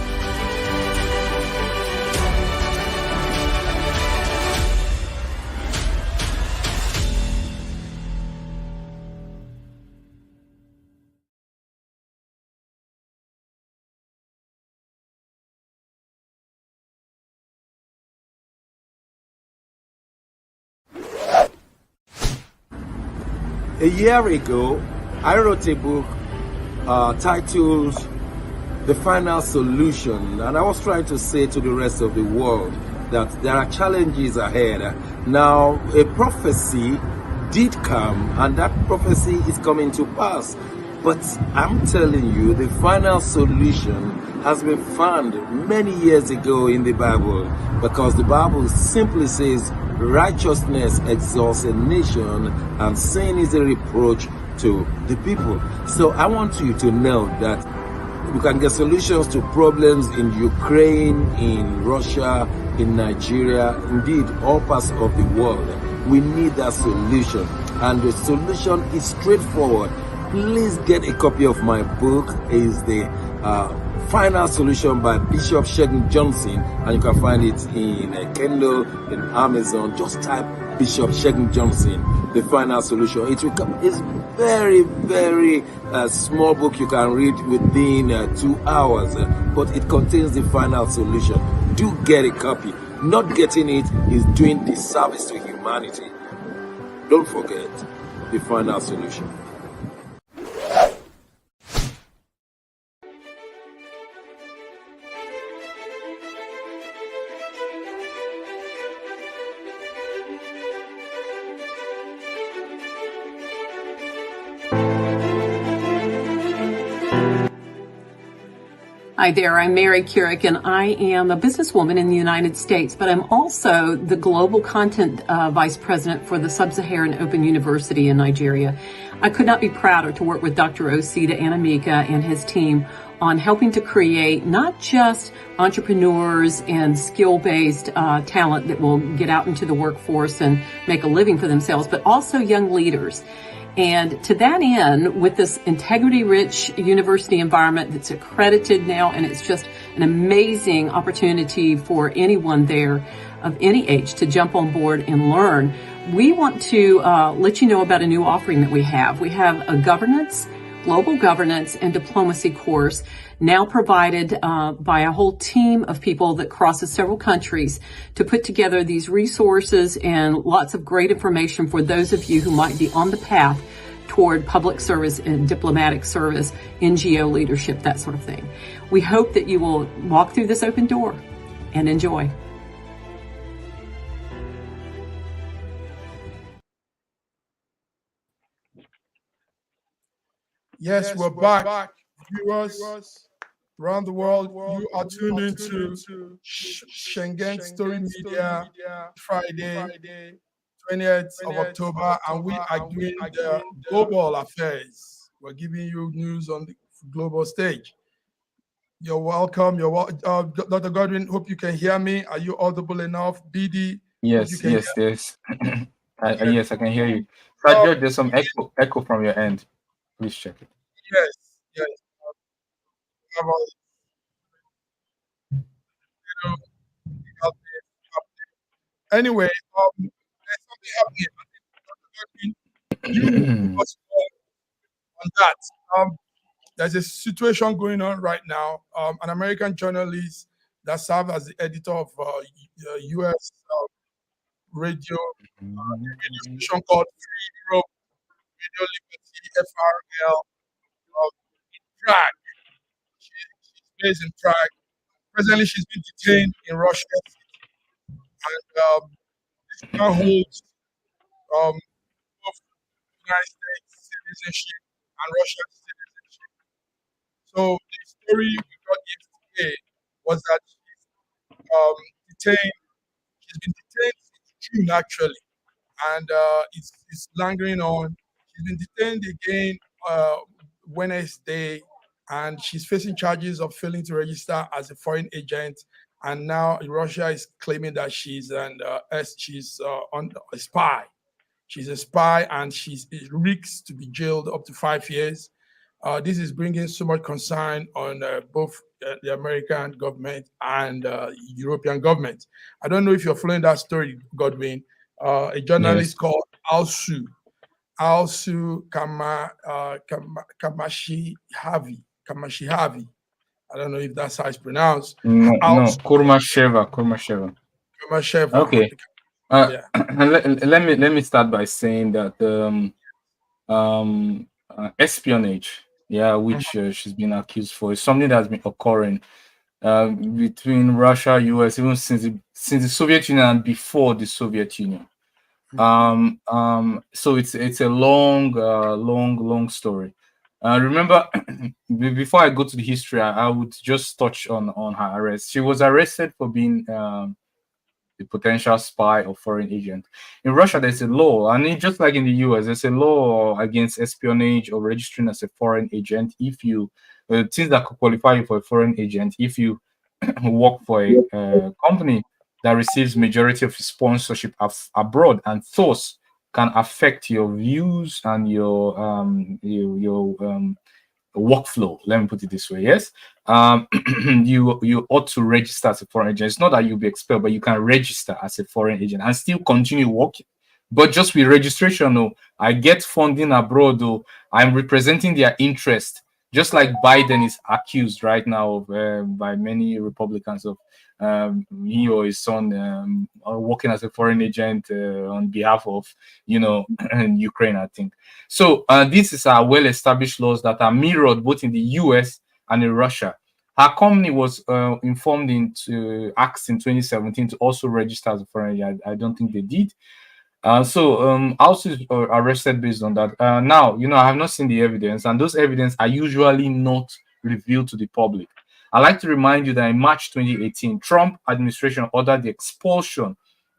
Speaker 6: A year ago, I wrote a book titled The Final Solution, and I was trying to say to the rest of the world that there are challenges ahead. Now, a prophecy did come, and that prophecy is coming to pass. But I'm telling you, the final solution has been found many years ago in the Bible, because the Bible simply says righteousness exalts a nation and sin is a reproach to the people. So I want you to know that you can get solutions to problems in Ukraine, in Russia, in Nigeria, indeed all parts of the world. We need that solution, and the solution is straightforward. Please get a copy of my book. It's the Final Solution by Bishop Shegun Johnson, and you can find it in Kindle, in Amazon. Just type Bishop Shegun Johnson, The Final Solution. It will come. It's very, very small book you can read within 2 hours, but it contains the final solution. Do get a copy. Not getting it is doing disservice to humanity. Don't forget the final solution.
Speaker 7: Hi there, I'm Mary Keurig, and I am a businesswoman in the United States, but I'm also the Global Content Vice President for the Sub-Saharan Open University in Nigeria. I could not be prouder to work with Dr. Osita Anamika and his team on helping to create not just entrepreneurs and skill-based talent that will get out into the workforce and make a living for themselves, but also young leaders. And to that end, with this integrity-rich university environment that's accredited now, and it's just an amazing opportunity for anyone there, of any age to jump on board and learn. We want to let you know about a new offering that we have. We have a global governance and diplomacy course now provided by a whole team of people that crosses several countries to put together these resources and lots of great information for those of you who might be on the path toward public service and diplomatic service, NGO leadership, that sort of thing. We hope that you will walk through this open door and enjoy.
Speaker 1: Yes, we're back. Viewers around the world, you are tuned into Schengen Story Media Friday, 20th of October, and we are doing the global affairs. We're giving you news on the global stage. You're welcome. Dr. Godwin, hope you can hear me. Are you audible enough? BD?
Speaker 4: Yes. Yes, I can hear you. George, there's some echo from your end. Please check it.
Speaker 1: Yes. Anyway, there's something happening. You was on that. There's a situation going on right now. An American journalist that served as the editor of U.S. radio station called Free Europe Radio Liberty FRL in Prague. She's based in Prague. Presently, she's been detained in Russia, and this man holds both United States citizenship and Russian citizenship. So the story we got yesterday was that she's detained. She's been detained since June actually, and it's lingering on. She's been detained again Wednesday, and she's facing charges of failing to register as a foreign agent. And now Russia is claiming that she's a spy. She's a spy, and it risks to be jailed up to 5 years. This is bringing so much concern on both the American government and European government. I don't know if you're following that story, Godwin. A journalist called Alsu Kamashihavi. I don't know if that's how it's pronounced.
Speaker 4: No, Kurmasheva. Okay. Let me start by saying that espionage, which she's been accused for, is something that's been occurring between Russia, US, even since the Soviet Union and before the Soviet Union. So it's a long story. Remember, before I go to the history, I would just touch on her arrest. She was arrested for being a potential spy or foreign agent. In Russia, there's a law, and just like in the US, there's a law against espionage or registering as a foreign agent. If you things that could qualify you for a foreign agent, if you work for a company that receives majority of sponsorship abroad, and thus can affect your views and your workflow. Let me put it this way. Yes, you ought to register as a foreign agent. It's not that you'll be expelled, but you can register as a foreign agent and still continue working. But just with registration, I get funding abroad, I'm representing their interest. Just like Biden is accused right now by many Republicans of he or his son working as a foreign agent on behalf of, Ukraine, I think. So these is our well-established laws that are mirrored both in the US and in Russia. Her company was informed into acts in 2017 to also register as a foreign agent. I don't think they did. So also arrested based on that. Now, I have not seen the evidence, and those evidence are usually not revealed to the public. I'd like to remind you that in March 2018, Trump administration ordered the expulsion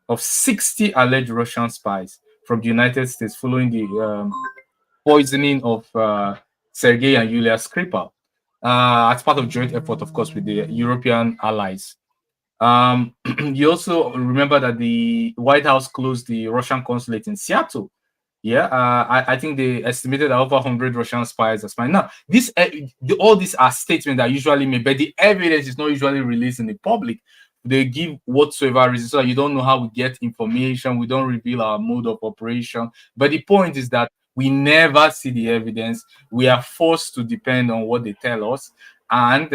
Speaker 4: of 60 alleged Russian spies from the United States following the poisoning of Sergei and Yulia Skripal as part of joint effort, of course, with the European allies. You also remember that the White House closed the Russian consulate in Seattle. I think they estimated that over 100 Russian spies are spying. Now, all these are statements that are usually made, but the evidence is not usually released in the public they give whatsoever reason, so you don't know how we get information. We don't reveal our mode of operation. But the point is that we never see the evidence. We are forced to depend on what they tell us, and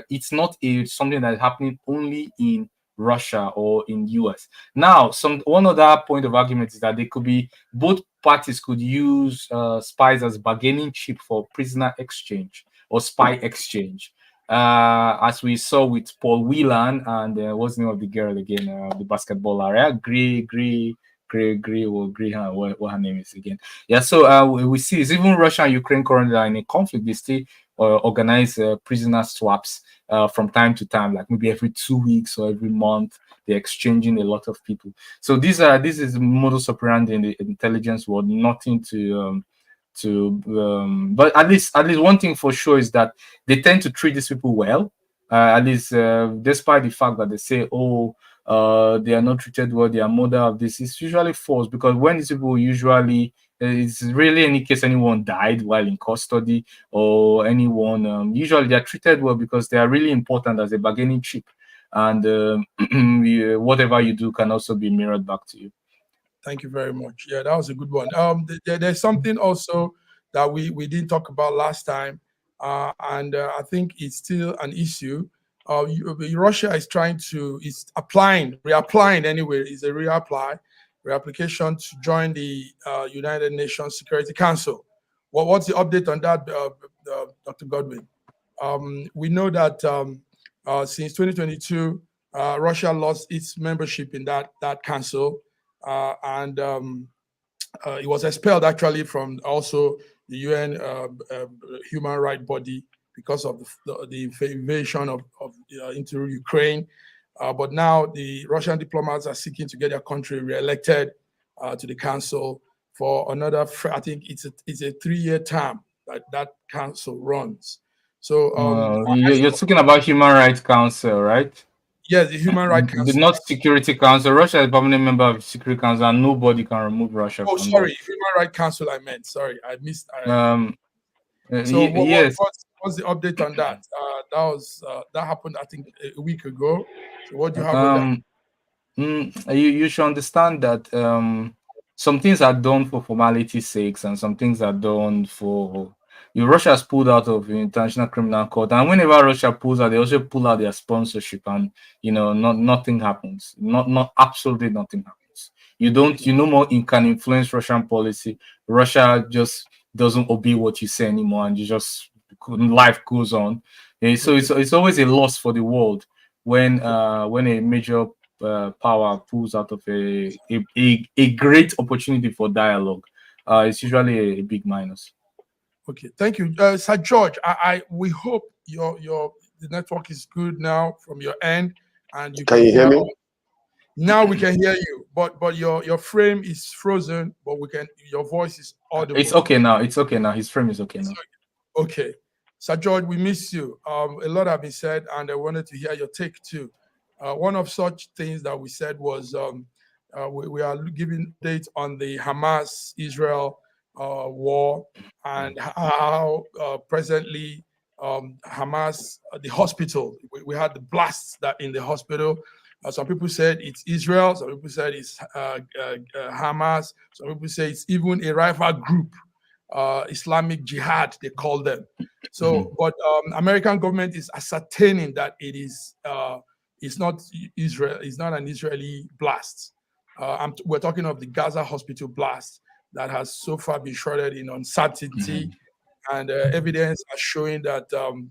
Speaker 4: it's not something that is happening only in Russia or in US. Now, one other point of argument is that they could be, both parties could use spies as bargaining chip for prisoner exchange or spy exchange, as we saw with Paul Whelan and what's the name of the girl again, the basketballer, yeah? Gray, what her name is again. Yeah, so we see it's even Russia and Ukraine currently are in a conflict. They still organize prisoner swaps from time to time, like maybe every 2 weeks or every month. They're exchanging a lot of people. So this is modus operandi in the intelligence world. Nothing but at least one thing for sure is that they tend to treat these people well. At least despite the fact that they say, oh, they are not treated well, they are murder of this, it's usually false, because when these people usually, it's really any case anyone died while in custody or anyone, usually they are treated well because they are really important as a bargaining chip, and whatever you do can also be mirrored back to you.
Speaker 1: Thank you very much. Yeah, that was a good one. There's something also that we didn't talk about last time, and I think it's still an issue. Russia is reapplying anyway. It's a reapplication to join the United Nations Security Council. What's the update on that, Dr. Godwin? We know that since 2022, Russia lost its membership in that council. And it was expelled actually from also the UN human rights body because of the invasion of into Ukraine. But now the Russian diplomats are seeking to get their country re-elected to the council for another. I think it's a 3-year term that council runs. So
Speaker 4: you're talking about Human Rights Council, right?
Speaker 1: Yes, the Human Rights Council.
Speaker 4: Not Security Council. Russia is a permanent member of the Security Council, and nobody can remove Russia from
Speaker 1: sorry,
Speaker 4: that.
Speaker 1: Human Rights Council, I meant. Sorry, I missed.
Speaker 4: So yes.
Speaker 1: What's the update on that? That happened, I think, a week ago. So what do you have on
Speaker 4: that? You should understand that some things are done for formality's sakes, and some things are done for. Russia has pulled out of the International Criminal Court, and whenever Russia pulls out, they also pull out their sponsorship, and nothing happens. Not absolutely nothing happens. You no more can influence Russian policy. Russia just doesn't obey what you say anymore, and life goes on. So it's always a loss for the world when a major power pulls out of a great opportunity for dialogue. It's usually a big minus.
Speaker 1: Okay, thank you, Sir George. We hope the network is good now from your end, and you
Speaker 3: can you hear me?
Speaker 1: Now we can hear you, but your frame is frozen, but your voice is audible.
Speaker 4: It's okay now. His frame is okay now.
Speaker 1: Okay, Sir George, we miss you. A lot have been said, and I wanted to hear your take too. One of such things that we said was we are giving dates on the Hamas-Israel war, and how presently Hamas, the hospital, we had the blasts that in the hospital. Some people said it's Israel. Some people said it's Hamas. Some people say it's even a rival group, Islamic Jihad, they call them. So, but American government is ascertaining that it's not Israel. It's not an Israeli blast. We're talking of the Gaza hospital blast that has so far been shrouded in uncertainty, and evidence are showing that the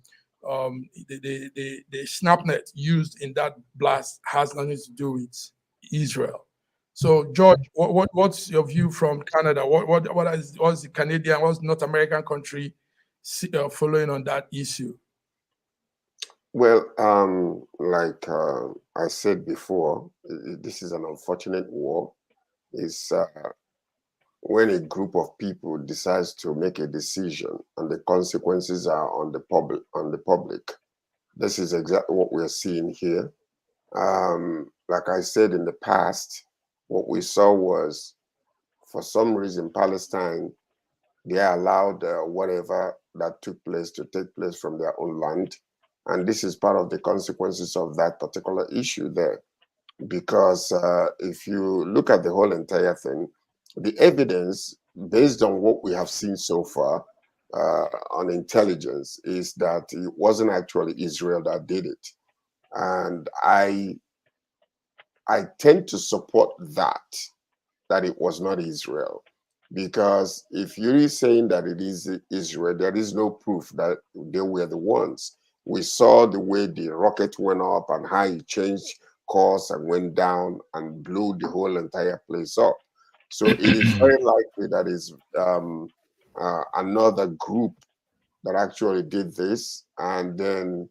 Speaker 1: snapnet used in that blast has nothing to do with Israel. So, George, what's your view from Canada? What's the Canadian, what's North American country following on that issue?
Speaker 3: Well, like I said before, this is an unfortunate war. It's when a group of people decides to make a decision and the consequences are on the public. This is exactly what we're seeing here. Like I said in the past, what we saw was, for some reason, Palestine, they allowed whatever that took place to take place from their own land, And this is part of the consequences of that particular issue there. Because if you look at the whole entire thing, the evidence, based on what we have seen so far on intelligence, is that it wasn't actually Israel that did it. And I tend to support that it was not Israel. Because if you're saying that it is Israel, there is no proof that they were the ones. We saw the way the rocket went up and how it changed course and went down and blew the whole entire place up. So it is very likely that is another group that actually did this, and then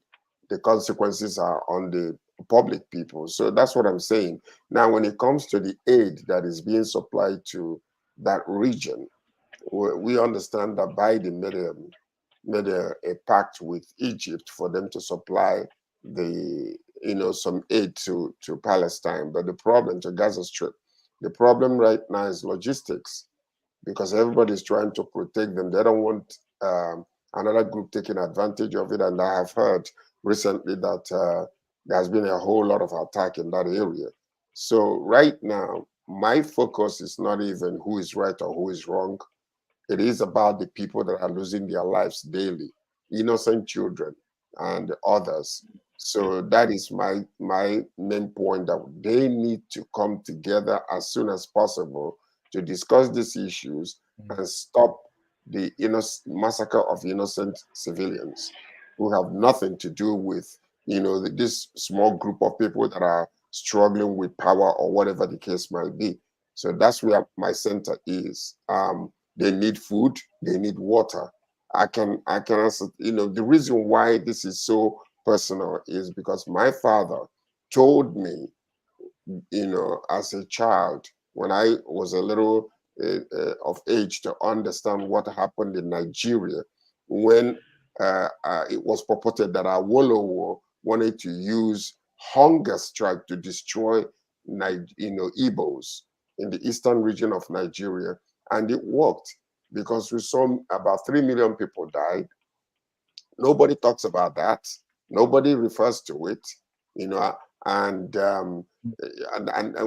Speaker 3: the consequences are on the public people. So that's what I'm saying. Now, when it comes to the aid that is being supplied to that region, we understand that Biden made a pact with Egypt for them to supply some aid to Palestine. But the problem to Gaza Strip, the problem right now is logistics, because everybody's trying to protect them. They don't want another group taking advantage of it. And I have heard recently that there's been a whole lot of attack in that area. So right now, my focus is not even who is right or who is wrong. It is about the people that are losing their lives daily, innocent children and others. So that is my main point, that they need to come together as soon as possible to discuss these issues and stop the massacre of innocent civilians who have nothing to do with this small group of people that are struggling with power or whatever the case might be. So that's where my center is. They need food, they need water. I can answer, the reason why this is so personal is because my father told me, as a child, when I was a little of age to understand what happened in Nigeria, when it was purported that Awolowo wanted to use hunger strike to destroy Igbos in the eastern region of Nigeria. And it worked, because we saw about 3 million people died. Nobody talks about that. Nobody refers to it, and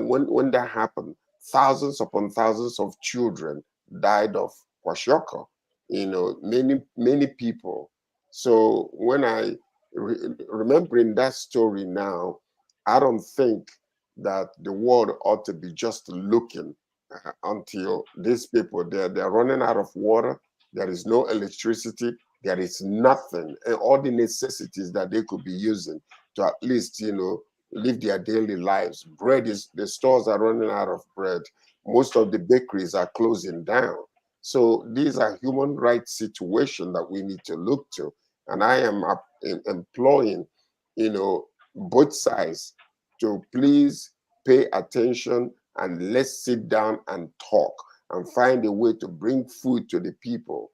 Speaker 3: when that happened, thousands upon thousands of children died of kwashiorkor, many people. So when I remembering that story now, I don't think that the world ought to be just looking until these people, they're running out of water, there is no electricity, there is nothing, and all the necessities that they could be using to at least, live their daily lives. The stores are running out of bread. Most of the bakeries are closing down. So these are human rights situations that we need to look to. And I am employing, both sides to please pay attention, and let's sit down and talk and find a way to bring food to the people,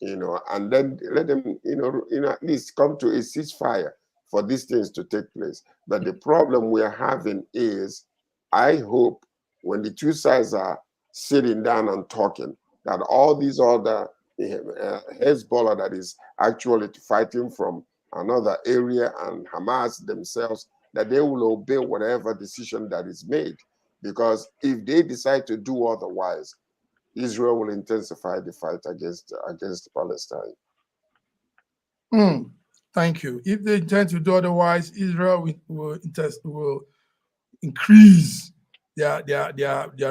Speaker 3: and then let them, at least come to a ceasefire for these things to take place. But the problem we are having is, I hope when the two sides are sitting down and talking, that all these other Hezbollah that is actually fighting from another area and Hamas themselves, that they will obey whatever decision that is made. Because if they decide to do otherwise, Israel will intensify the fight against Palestine.
Speaker 1: Thank you. If they intend to do otherwise, Israel will increase their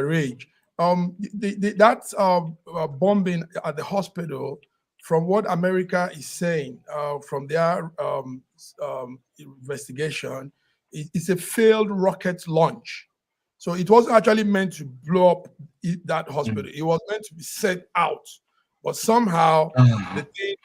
Speaker 1: rage. That bombing at the hospital, from what America is saying, from their investigation, it's a failed rocket launch. So it wasn't actually meant to blow up that hospital. It was meant to be sent out, but somehow the thing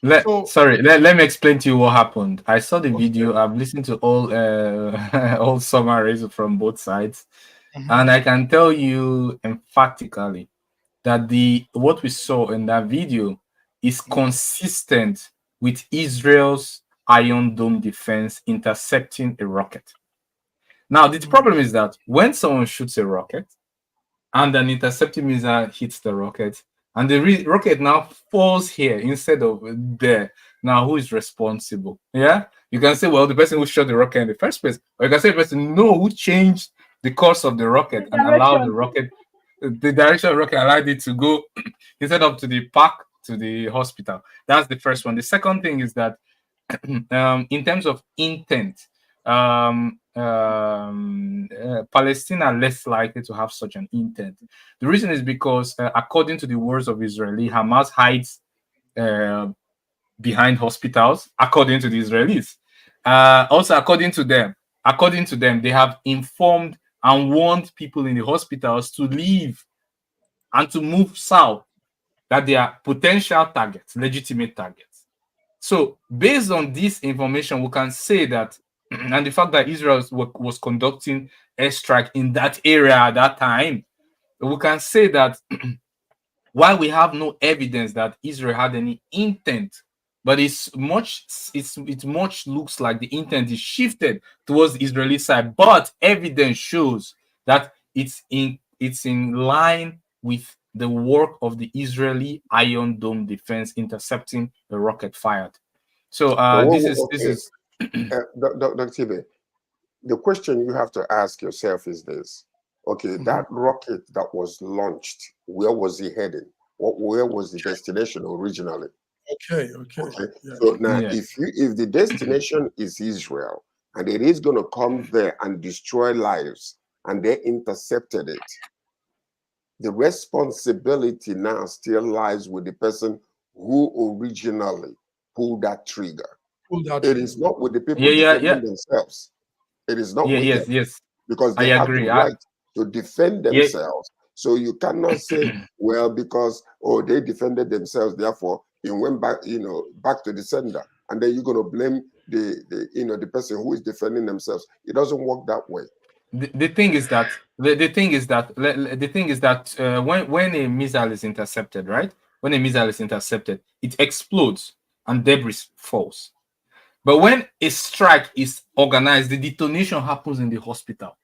Speaker 4: let me explain to you what happened. I saw the video. I've listened to all summaries from both sides, and I can tell you emphatically that what we saw in that video is consistent with Israel's Iron Dome defense intercepting a rocket. Now, the problem is that when someone shoots a rocket and an intercepting missile hits the rocket, and the rocket now falls here instead of there. Now, who is responsible? Yeah, you can say, well, the person who shot the rocket in the first place, or you can say the person who changed the course of the rocket and allowed the rocket, the direction of the rocket, allowed it to go instead of to the park to the hospital. That's the first one. The second thing is that in terms of intent, Palestine are less likely to have such an intent. The reason is because, according to the words of Israeli, Hamas hides behind hospitals, according to the Israelis. Also, according to them, they have informed and warned people in the hospitals to leave and to move south, that they are potential targets, legitimate targets. So based on this information, we can say that, and the fact that Israel was conducting airstrike in that area at that time, we can say that while we have no evidence that Israel had any intent, but it much looks like the intent is shifted towards the Israeli side. But evidence shows that it's in line with the work of the Israeli Iron Dome defense intercepting the rocket fired. So this is
Speaker 3: Dr. Tibe, the question you have to ask yourself is this. Okay, that rocket that was launched, where was he heading? Where was the destination originally?
Speaker 1: Okay.
Speaker 3: Yeah. So now, if the destination is Israel, and it is going to come there and destroy lives, and they intercepted it, the responsibility now still lies with the person who originally pulled that trigger. It is not with the people defending themselves. It is not with them.
Speaker 4: Yes.
Speaker 3: Because they have the right to defend themselves. So you cannot say, well, because they defended themselves, therefore it went back, back to the sender, and then you're going to blame the person who is defending themselves. It doesn't work that way.
Speaker 4: The thing is that when a missile is intercepted, right? When a missile is intercepted, it explodes and debris falls. But when a strike is organized, the detonation happens in the hospital.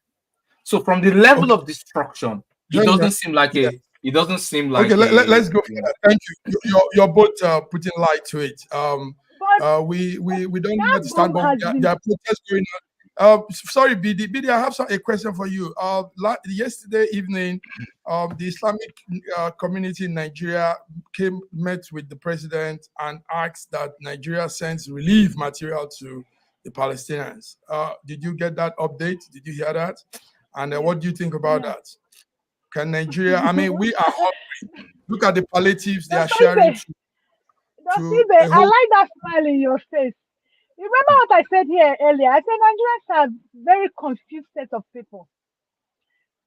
Speaker 4: So from the level of destruction, it doesn't seem like it doesn't seem like.
Speaker 1: Okay, let's go. Thank you. You're both putting light to it. We don't understand, but there are protests going on. Sorry, BD, I have a question for you. Yesterday evening, the Islamic community in Nigeria met with the president and asked that Nigeria sends relief material to the Palestinians. Did you get that update? Did you hear that? And what do you think about that? Can Nigeria? I mean, we are hungry. Look at the palliatives they are sharing.
Speaker 2: I like that smile in your face. You remember what I said here earlier? I said Nigerians are very confused set of people.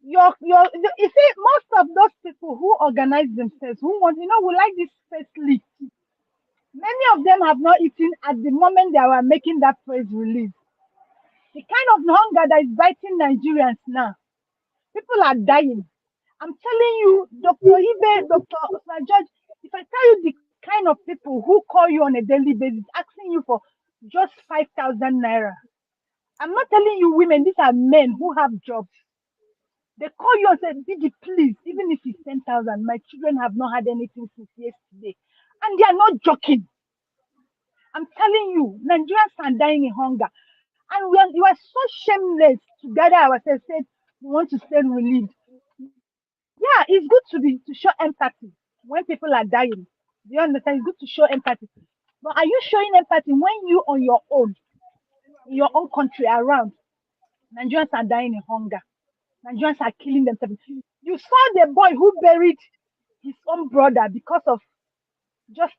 Speaker 2: You see, most of those people who organize themselves, who want, we like this press leak. Many of them have not eaten at the moment they were making that press release. The kind of hunger that is biting Nigerians now. People are dying. I'm telling you, Dr. Ibe, Dr. George, if I tell you the kind of people who call you on a daily basis, asking you for just 5,000 naira. I'm not telling you women, these are men who have jobs. They call you and say, Didi, please, even if it's 10,000, my children have not had anything since yesterday. And they are not joking. I'm telling you, Nigerians are dying in hunger. And we are so shameless to gather ourselves, say we want to stay relieved. Yeah, it's good to show empathy when people are dying. Do you understand? It's good to show empathy. But are you showing empathy when you on your own, in your own country around? Nigerians are dying in hunger. Nigerians are killing themselves. You saw the boy who buried his own brother because of just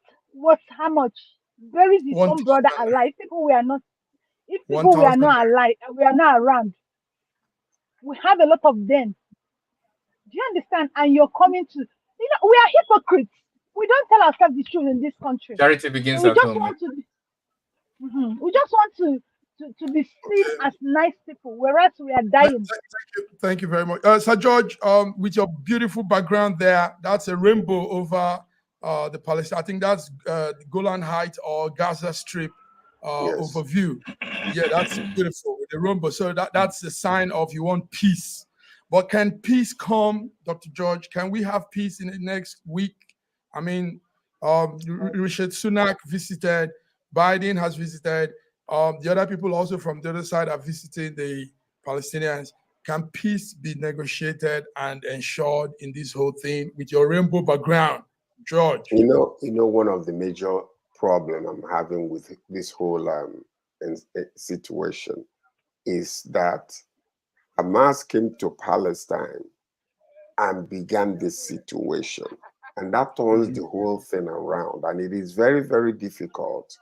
Speaker 2: how much? Buried his own brother alive. If people were not alive, we are not around. We have a lot of them. Do you understand? And you're coming to, we are hypocrites. We don't tell ourselves the truth in this country.
Speaker 4: Charity begins at home.
Speaker 2: We just want to be seen as nice people, whereas we are dying.
Speaker 1: Thank you very much. Sir George, with your beautiful background there, that's a rainbow over the Palestine. I think that's the Golan Heights or Gaza Strip overview. Yeah, that's beautiful with the rainbow. So that's the sign of you want peace. But can peace come, Dr. George? Can we have peace in the next week, I mean, Richard Sunak visited, Biden has visited, the other people also from the other side are visiting the Palestinians. Can peace be negotiated and ensured in this whole thing with your rainbow background, George?
Speaker 3: You know, one of the major problem I'm having with this whole situation is that Hamas came to Palestine and began this situation, and that turns the whole thing around. And it is very, very difficult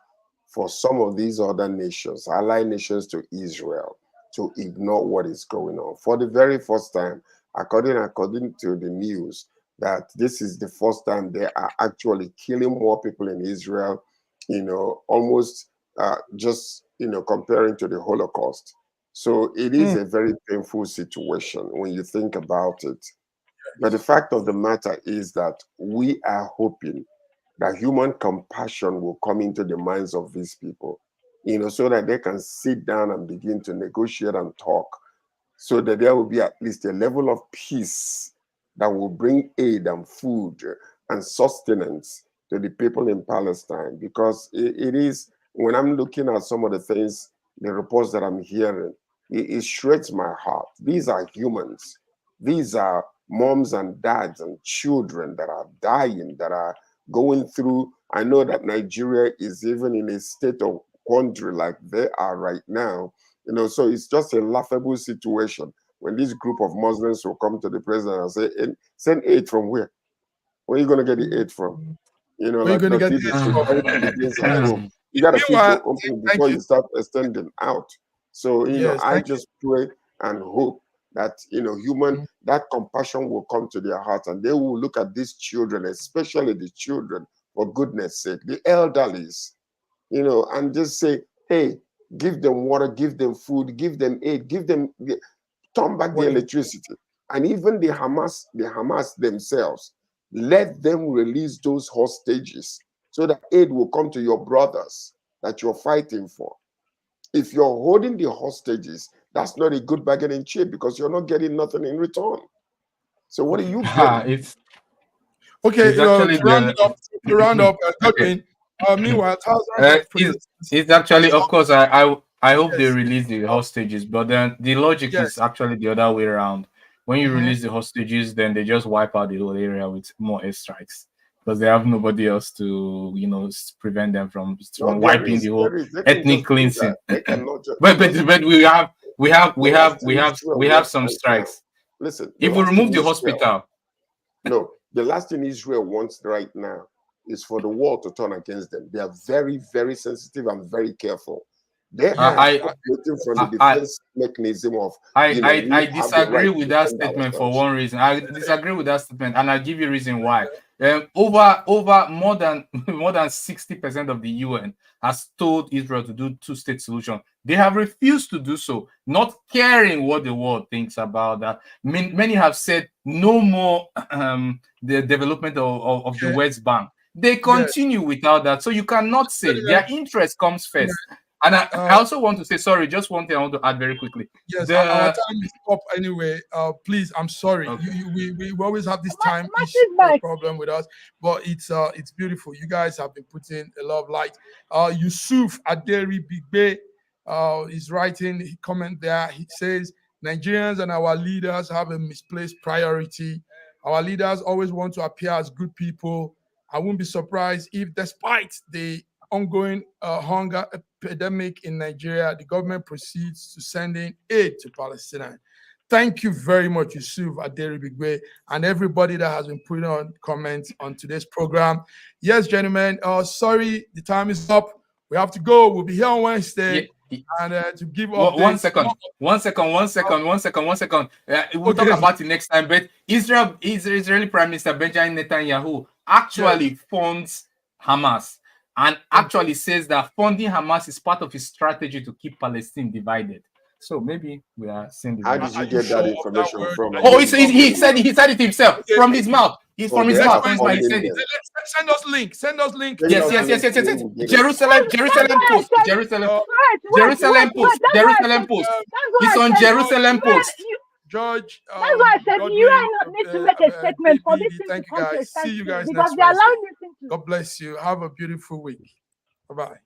Speaker 3: for some of these other nations, allied nations to Israel, to ignore what is going on. For the very first time, according to the news, that this is the first time they are actually killing more people in Israel, you know, almost just, you know, comparing to the Holocaust. So it is a very painful situation when you think about it. But the fact of the matter is that we are hoping that human compassion will come into the minds of these people, you know, so that they can sit down and begin to negotiate and talk, so that there will be at least a level of peace that will bring aid and food and sustenance to the people in Palestine. Because it is, when I'm looking at some of the things, the reports that I'm hearing, it shreds my heart. These are humans. These are moms and dads and children that are dying, that are going through. I know that Nigeria is even in a state of quandary like they are right now. You know, so it's just a laughable situation when this group of Muslims will come to the president and say, send aid from where? Where are you going to get the aid from? You know, like the security begins at home. You got to feed your own people before you start extending out. So, you know, I just pray and hope that, you know, that compassion will come to their hearts, and they will look at these children, especially the children, for goodness sake, the elderlies, you know, and just say, hey, give them water, give them food, give them aid, turn back the electricity. And even the Hamas themselves, let them release those hostages so that aid will come to your brothers that you're fighting for. If you're holding the hostages, that's not a good bargaining chip, because you're not getting nothing in return. So what are you getting?
Speaker 1: It's actually to round up, meanwhile,
Speaker 4: it's actually, of course, I hope they release the hostages, but then the logic is actually the other way around. When you release the hostages, then they just wipe out the whole area with more airstrikes, because they have nobody else to, you know, prevent them from wiping the whole ethnic cleansing. But we have some strikes.
Speaker 3: Listen,
Speaker 4: if we remove the hospital,
Speaker 3: no, the last thing Israel wants right now is for the world to turn against them. They are very, very sensitive and very careful. They are operating from the defense mechanism of.
Speaker 4: I disagree with that statement for one reason. I disagree with that statement, and I'll give you a reason why. Over more than 60% of the UN has told Israel to do two-state solution. They have refused to do so, not caring what the world thinks about that. Many have said no more the development of the West Bank. They continue without that, so you cannot say their interest comes first. And I also want to say, sorry, just one thing I want to add very quickly.
Speaker 1: Yes, our time is up anyway. Please, I'm sorry. Okay. We always have this time problem with us, but it's beautiful. You guys have been putting a lot of light. Yusuf Aderi Bigbe is writing a comment there. He says, Nigerians and our leaders have a misplaced priority. Our leaders always want to appear as good people. I wouldn't be surprised if, despite the ongoing hunger epidemic in Nigeria, the government proceeds to sending aid to Palestinians. Thank you very much, Yusuf Aderi Bigwe, and everybody that has been putting on comments on today's program. Yes, gentlemen, sorry, the time is up. We have to go. We'll be here on Wednesday. And to give up
Speaker 4: one second. We'll talk about it next time. But Israeli Prime Minister Benjamin Netanyahu actually funds Hamas, and actually says that funding Hamas is part of his strategy to keep Palestine divided. So maybe we are seeing.
Speaker 3: How did you get that information from?
Speaker 4: Oh, he said it himself from his mouth. He's from his mouth. He said it.
Speaker 1: Send us link.
Speaker 4: Yes. Jerusalem Post. Jerusalem Post. It's on Jerusalem Post.
Speaker 1: George.
Speaker 2: That's why I said you
Speaker 1: Godwin,
Speaker 2: need to make a statement for this thing to
Speaker 1: thank you
Speaker 2: come to a
Speaker 1: guys. See you
Speaker 2: standstill
Speaker 1: guys
Speaker 2: because
Speaker 1: next
Speaker 2: they're allowing
Speaker 1: Wednesday.
Speaker 2: this thing to.
Speaker 1: God bless you. Have a beautiful week. Bye-bye.